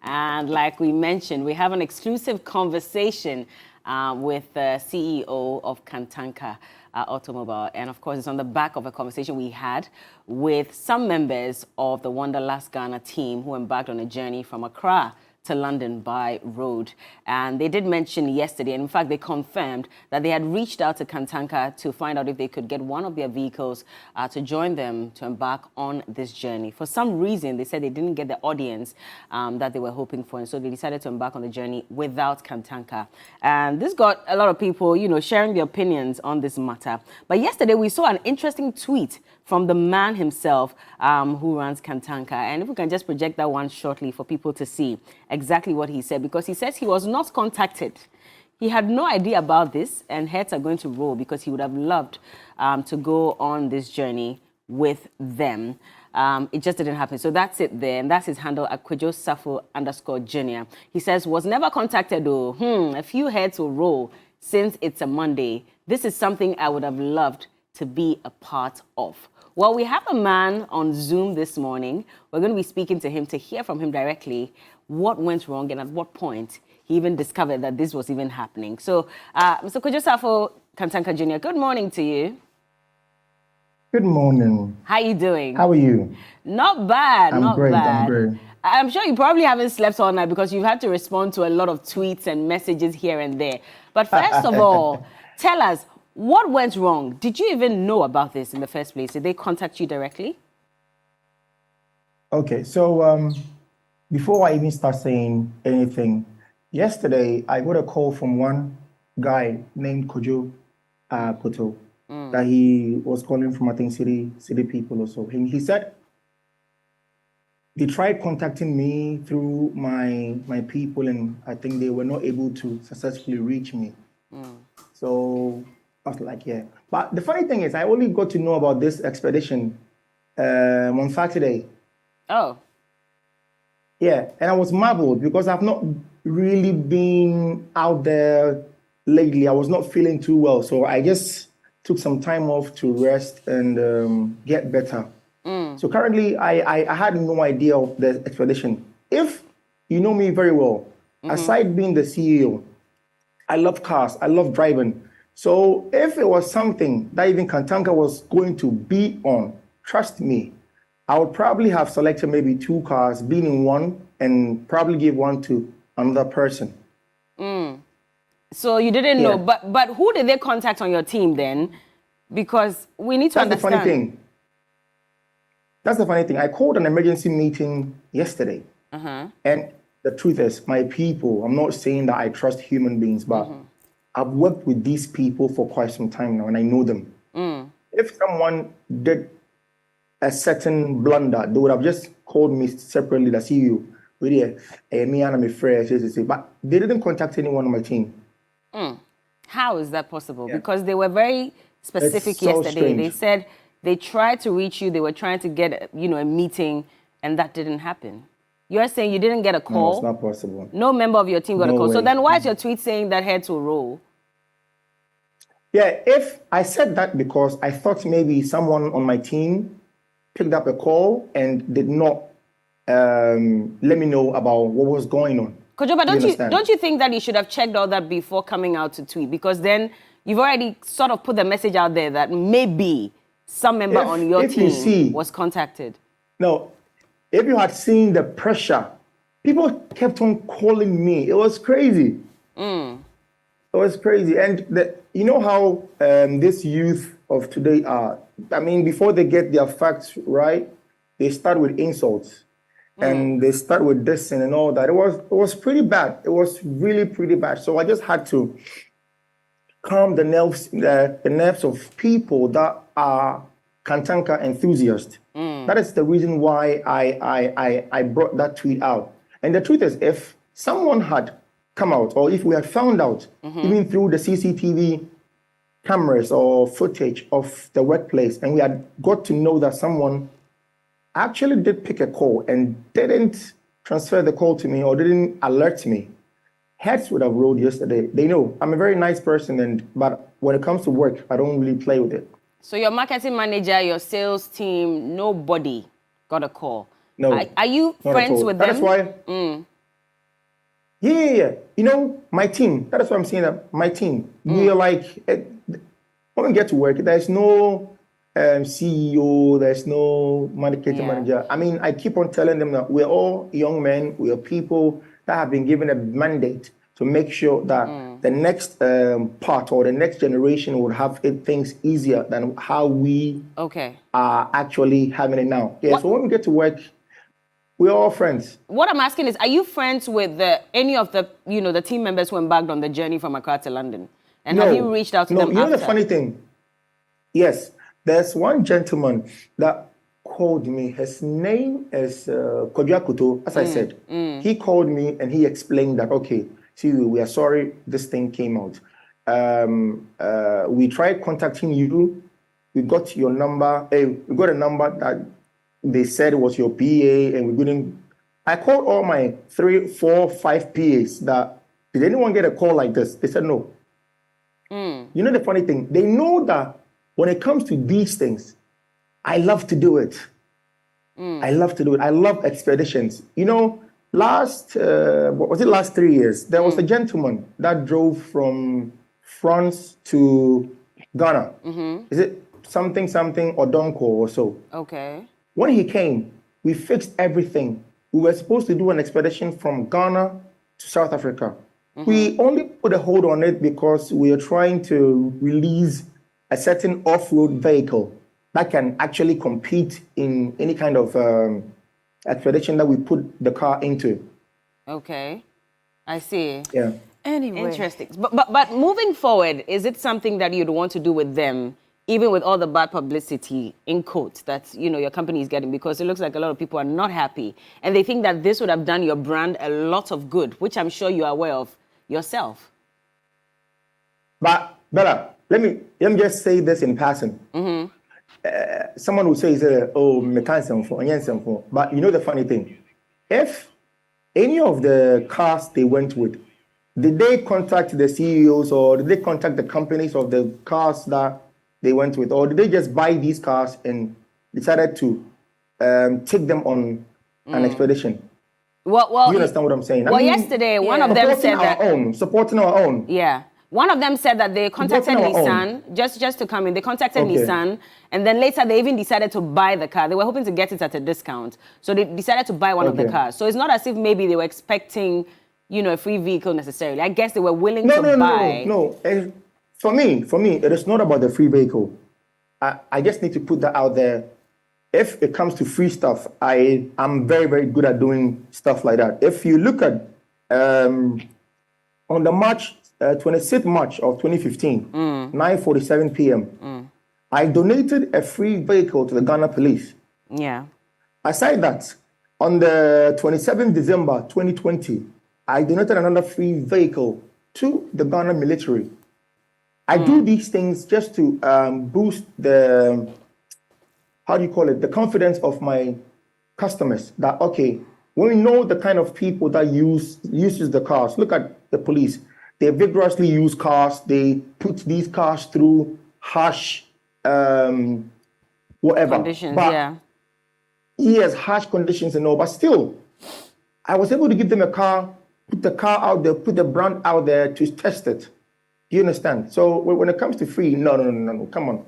And like we mentioned, we have an exclusive conversation with the CEO of Kantanka Automobile. And of course, it's on the back of a conversation we had with some members of the WonderlustGhana team who embarked on a journey from Accra to London by road. And they did mention yesterday, and in fact, they confirmed that they had reached out to Kantanka to find out if they could get one of their vehicles to join them to embark on this journey. For some reason, they said they didn't get the audience that they were hoping for, and so they decided to embark on the journey without Kantanka. And this got a lot of people, sharing their opinions on this matter. But yesterday, we saw an interesting tweet from the man himself who runs Kantanka. And if we can just project that one shortly for people to see exactly what he said, because he says he was not contacted. He had no idea about this, and heads are going to roll because he would have loved to go on this journey with them. It just didn't happen. So that's it there. And that's his handle, @Safo_Junior. He says, was never contacted though. A few heads will roll since it's a Monday. This is something I would have loved to be a part of. Well, we have a man on Zoom this morning. We're going to be speaking to him to hear from him directly what went wrong and at what point he even discovered that this was even happening. So, Mr. Safo Kantanka Jr., good morning to you. Good morning. How are you doing? How are you? Not bad, I'm not great, bad. I'm great. I'm sure you probably haven't slept all night because you've had to respond to a lot of tweets and messages here and there. But first of all, tell us, what went wrong? Did you even know about this in the first place? Did they contact you directly? Okay, so before I even start saying anything, yesterday I got a call from one guy named Kojo Poto that he was calling from, I think, city people or so. And he said they tried contacting me through my people, and I think they were not able to successfully reach me. So I was like, yeah. But the funny thing is, I only got to know about this expedition on Saturday. Oh. Yeah, and I was marveled because I've not really been out there lately. I was not feeling too well. So I just took some time off to rest and get better. So currently, I had no idea of the expedition. If you know me very well, aside being the CEO, I love cars, I love driving. So if it was something that even Kantanka was going to be on, trust me, I would probably have selected maybe 2 cars, been in one, and probably give one to another person. So you didn't know, but who did they contact on your team then? Because we need to understand. That's the funny thing. I called an emergency meeting yesterday. And the truth is, my people, I'm not saying that I trust human beings, but I've worked with these people for quite some time now, and I know them. If someone did a certain blunder, they would have just called me separately, the CEO, me and my friends, but they didn't contact anyone on my team. How is that possible? Because they were very specific yesterday. Strange. They said they tried to reach you, they were trying to get, a meeting, and that didn't happen. You're saying you didn't get a call? No, it's not possible. No member of your team got a call. Way. So then why is your tweet saying that heads will roll? Yeah, if I said that because I thought maybe someone on my team picked up a call and did not let me know about what was going on. Kojo, but don't you think that you should have checked all that before coming out to tweet? Because then you've already sort of put the message out there that maybe some member on your team was contacted. No, if you had seen the pressure, people kept on calling me. It was crazy. It was crazy. And you know how this youth of today are. I mean, before they get their facts right, they start with insults. And they start with dissing and all that. It was pretty bad. It was really pretty bad. So I just had to calm the nerves of people that are Kantanka enthusiasts. That is the reason why I brought that tweet out. And the truth is, if someone had come out, or if we had found out, even through the CCTV cameras or footage of the workplace, and we had got to know that someone actually did pick a call and didn't transfer the call to me or didn't alert me, heads would have rolled yesterday. They know I'm a very nice person, but when it comes to work, I don't really play with it. So your marketing manager, your sales team, nobody got a call? No. Are you friends with them? That's why Yeah. You know, my team. That is what I'm saying. That my team. We are like, when we get to work, there's no CEO, there's no marketing manager. I mean, I keep on telling them that we're all young men, we are people that have been given a mandate to make sure that the next part or the next generation will have things easier than how we are actually having it now. Yeah, so when we get to work, we're all friends. What I'm asking is, are you friends with any of the, the team members who embarked on the journey from Accra to London? And have you reached out to them after? You know the funny thing? Yes, there's one gentleman that called me. His name is Kodjakuto, as I said. He called me and he explained that, okay, see, we are sorry this thing came out. We tried contacting you. We got your number. We got a number that they said was your PA, and we couldn't. I called all my 3, 4, 5 PAs that, did anyone get a call like this? They said no. You know the funny thing? They know that when it comes to these things, I love to do it. I love to do it. I love expeditions. You know, last 3 years, there was a gentleman that drove from France to Ghana. Is it something Odonko or so? Okay. When he came, we fixed everything. We were supposed to do an expedition from Ghana to South Africa. We only put a hold on it because we are trying to release a certain off-road vehicle that can actually compete in any kind of expedition that we put the car into. Okay, I see. Yeah. Anyway. Interesting. But moving forward, is it something that you'd want to do with them, even with all the bad publicity, in quotes, that your company is getting? Because it looks like a lot of people are not happy, and they think that this would have done your brand a lot of good, which I'm sure you are aware of yourself. But Bella, let me just say this in passing. Someone will say, "Oh, for." But you know the funny thing, if any of the cars they went with, did they contact the CEOs or did they contact the companies of the cars that they went with, or did they just buy these cars and decided to take them on an expedition? Well, you understand what I'm saying? Well, yesterday, one of them said that... Supporting our own. Yeah. One of them said that they contacted Nissan, just to come in. They contacted Nissan, and then later they even decided to buy the car. They were hoping to get it at a discount. So they decided to buy one of the cars. So it's not as if maybe they were expecting, a free vehicle necessarily. I guess they were willing to buy. No. For me, it is not about the free vehicle. I just need to put that out there. If it comes to free stuff, I'm very, very good at doing stuff like that. If you look at on the 26th March of 2015, 9:47 p.m., I donated a free vehicle to the Ghana police. Yeah. Aside that, on the 27th December 2020, I donated another free vehicle to the Ghana military. I do these things just to boost the, the confidence of my customers. That, okay, when we know the kind of people that uses the cars, look at the police. They vigorously use cars. They put these cars through harsh, whatever. Conditions, yeah. Yes, harsh conditions and all. But still, I was able to give them a car, put the car out there, put the brand out there to test it. Do you understand? So when it comes to free, no, come on.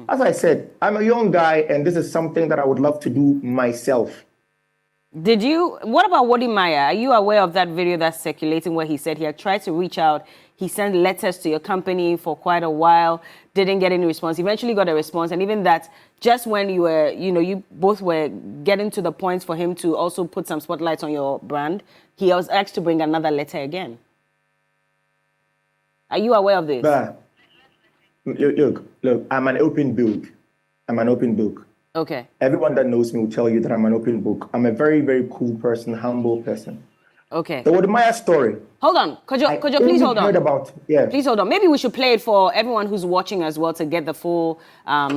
As I said, I'm a young guy, and this is something that I would love to do myself. What about Wody Maya? Are you aware of that video that's circulating where he said he had tried to reach out? He sent letters to your company for quite a while, didn't get any response, eventually got a response. And even that, just when you were, you both were getting to the point for him to also put some spotlights on your brand, he was asked to bring another letter again. Are you aware of this? Look, I'm an open book. Okay. Everyone that knows me will tell you that I'm an open book. I'm a very, very cool person, humble person. Okay. The Wodimaya story. Hold on. Could you please hold on? Please hold on. Maybe we should play it for everyone who's watching as well to get the full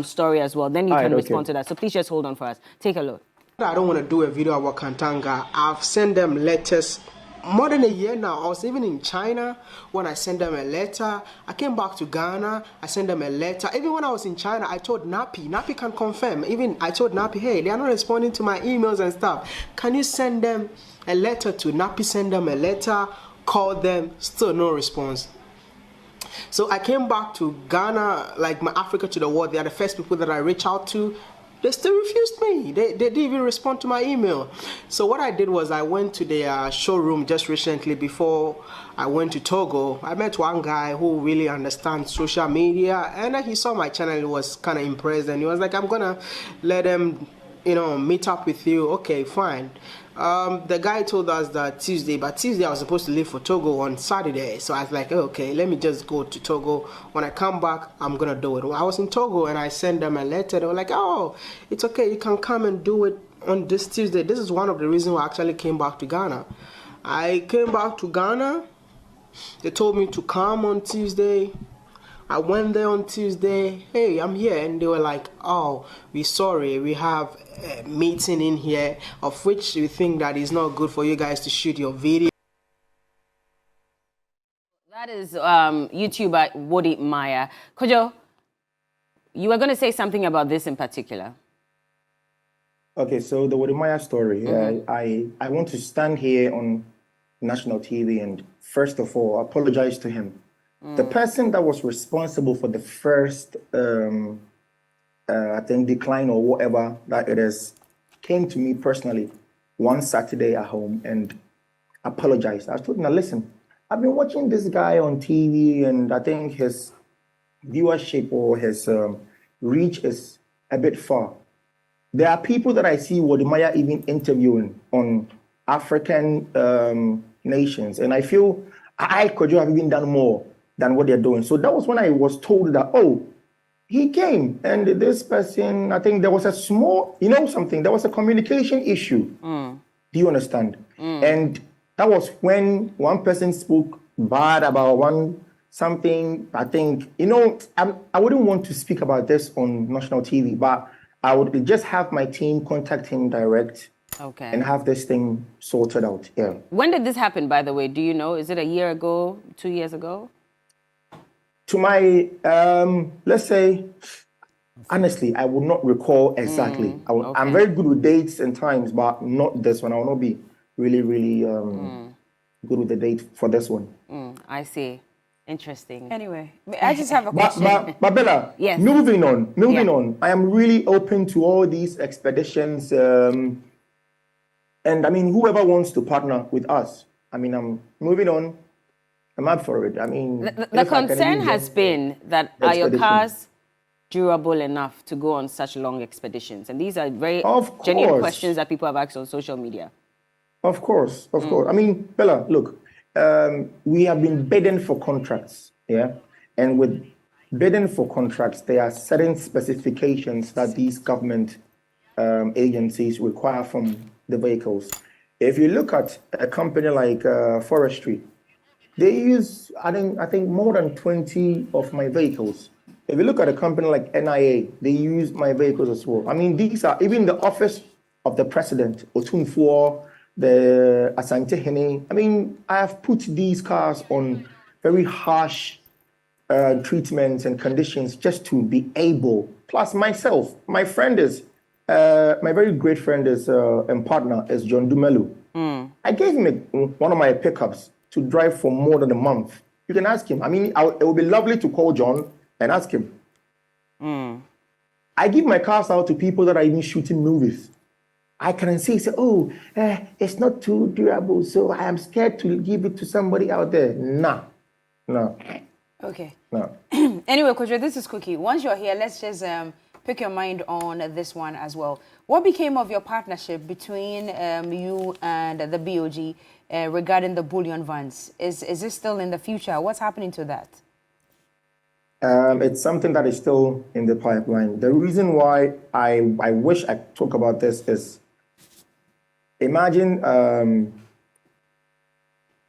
story as well. Then you can respond to that. So please just hold on for us. Take a look. I don't want to do a video about Kantanka. I've sent them letters more than a year now. I was even in China when I sent them a letter. I came back to Ghana, I sent them a letter. Even when I was in China, I told Nappy can confirm. Even I told Nappy, hey, they are not responding to my emails and stuff. Can you send them a letter to Nappy? Send them a letter. called them, still no response. So I came back to Ghana, like my Africa to the world. They are the first people that I reach out to. They still refused me. They didn't even respond to my email. So what I did was I went to their showroom just recently before I went to Togo. I met one guy who really understands social media, and he saw my channel. He was kind of impressed, and he was like, I'm gonna let them, meet up with you. Okay, fine. The guy told us that Tuesday, but Tuesday I was supposed to leave for Togo on Saturday. So I was like, okay, let me just go to Togo. When I come back, I'm gonna do it. I was in Togo and I sent them a letter. They were like, oh, it's okay, you can come and do it on this Tuesday. This is one of the reasons why I actually came back to Ghana. I came back to Ghana. They told me to come on Tuesday. I went there on Tuesday. Hey, I'm here. And they were like, oh, we're sorry. We have a meeting in here of which we think that is not good for you guys to shoot your video. That is YouTuber Wodi Maya. Kojo, you were going to say something about this in particular. Okay, so the Wodi Maya story. I want to stand here on national TV and first of all apologize to him. The person that was responsible for the first, I think, decline or whatever that it is, came to me personally one Saturday at home and apologized. I told him, now listen, I've been watching this guy on TV and I think his viewership or his reach is a bit far. There are people that I see Wodi Maya even interviewing on African nations, and I feel I could have even done more than what they're doing. So that was when I was told that, oh, he came and this person, I think there was a small, something, there was a communication issue. Do you understand? And that was when one person spoke bad about something, I think, I wouldn't want to speak about this on national TV, but I would just have my team contact him direct. Okay. And have this thing sorted out. Yeah. When did this happen, by the way? Do you know? Is it a year ago, 2 years ago? To my, let's say, honestly, I would not recall exactly. Okay. I'm very good with dates and times, but not this one. I will not be really, really good with the date for this one. I see. Interesting. Anyway, I just have a question. But Bella, yes. moving on. I am really open to all these expeditions. And I mean, whoever wants to partner with us, I mean, I'm moving on. I'm up for it. I mean, the concern has been that are your cars durable enough to go on such long expeditions? And these are very genuine questions that people have asked on social media. Of course. I mean, Bella, look, we have been bidding for contracts, yeah? And with bidding for contracts, there are certain specifications that these government agencies require from the vehicles. If you look at a company like Forestry, they use, I think more than 20 of my vehicles. If you look at a company like NIA, they use my vehicles as well. I mean, these are even the office of the president, Otunfuo, the Asante Hene. I mean, I have put these cars on very harsh treatments and conditions just to be able. Plus myself, my friend is, my very great friend is and partner is John Dumelu. I gave him one of my pickups to drive for more than a month. You can ask him. I mean, it would be lovely to call John and ask him. I give my cars out to people that are even shooting movies. I can say, oh, it's not too durable, so I am scared to give it to somebody out there. No. Okay. No. Anyway, Kojo, this is Cookie. Once you're here, let's just pick your mind on this one as well. What became of your partnership between you and the BOG regarding the bullion vans? Is this still in the future? What's happening to that? It's something that is still in the pipeline. The reason why I wish I talk about this is, imagine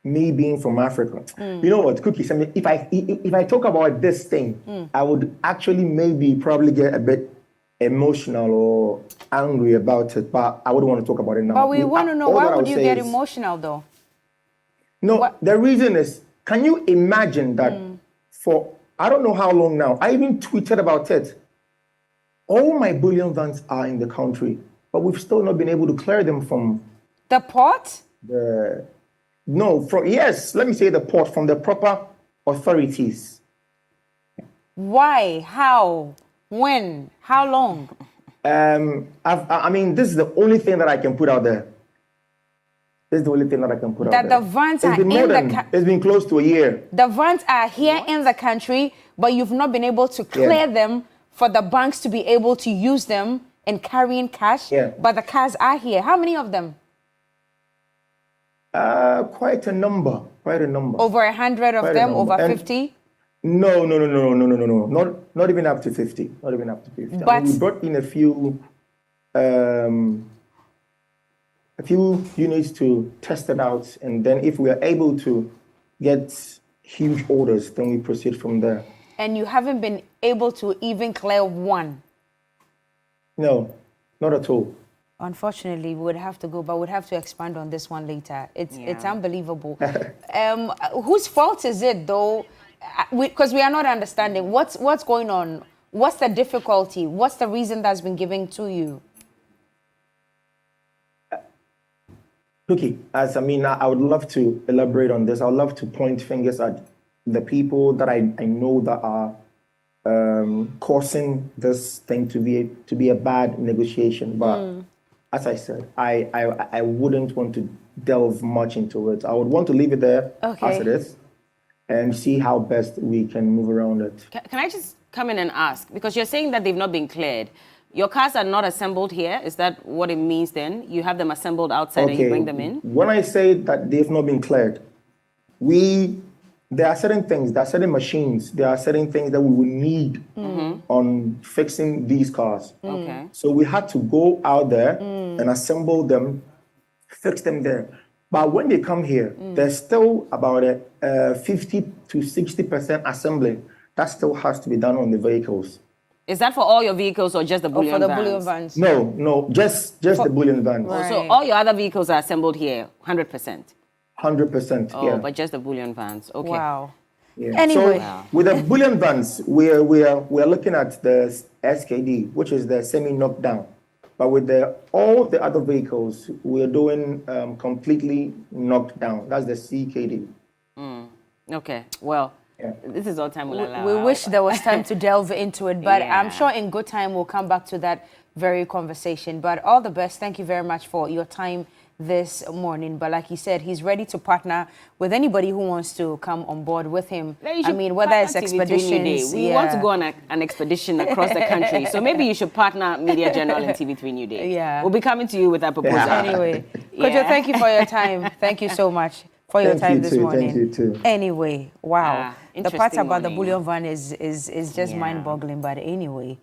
me being from Africa. You know what, Cookie? I mean, if I talk about this thing, I would actually probably get a bit emotional or angry about it, but I wouldn't want to talk about it now. But we want to know, why would you get emotional though? No, the reason is, can you imagine that for, I don't know how long now, I even tweeted about it. All my bullion vans are in the country, but we've still not been able to clear them from the port? No, yes, let me say the port from the proper authorities. Why? How? When? How long? I mean, this is the only thing that I can put out there. This is the only thing that I can put out That there. the vans It's are been more in the than, it's been close to a year. The vans are here in the country, but you've not been able to clear them for the banks to be able to use them in carrying cash. Yeah. But the cars are here. How many of them? Quite a number. Over 100 of Quite a them? number. Over And 50? No. Not even up to 50. Not even up to 50. But I mean, we brought in a few units to test it out, and then if we are able to get huge orders, then we proceed from there. And you haven't been able to even clear one? No, not at all. Unfortunately, we would have to go, but we'd have to expand on this one later. It's unbelievable. Whose fault is it, though? Because we are not understanding. What's going on? What's the difficulty? What's the reason that's been given to you? Okay, I would love to elaborate on this. I would love to point fingers at the people that I know that are causing this thing to be a bad negotiation. But as I said, I wouldn't want to delve much into it. I would want to leave it there as it is and see how best we can move around it. Can I just come in and ask? Because you're saying that they've not been cleared. Your cars are not assembled here. Is that what it means then? You have them assembled outside and you bring them in? When I say that they've not been cleared, there are certain things, there are certain machines, there are certain things that we will need on fixing these cars. Okay. So we had to go out there and assemble them, fix them there. But when they come here, there's still about a 50 to 60% assembly that still has to be done on the vehicles. Is that for all your vehicles or just the bullion for the vans? bullion vans? No, just the bullion vans. Oh, so all your other vehicles are assembled here, 100%? 100%, Oh, but just the bullion vans. Okay. Wow. Yeah. Anyway. So with the bullion vans, we're looking at the SKD, which is the semi-knockdown. But with all the other vehicles, we're doing completely knocked down. That's the CKD. Okay. Well, this is all time we'll allow. We wish there was time to delve into it, but I'm Yeah. sure in good time we'll come back to that very conversation. But all the best. Thank you very much for your time this morning. But like he said, he's ready to partner with anybody who wants to come on board with him. I mean, whether it's expeditions. We want to go on an expedition across the country. So maybe you should partner Media General and TV3 New Day. Yeah. We'll be coming to you with that proposal. Anyway, Kojo, thank you for your time. Thank you so much for your time this morning. Thank you too. Anyway, wow. The part Interesting about the morning. bullion van is just mind-boggling. But anyway.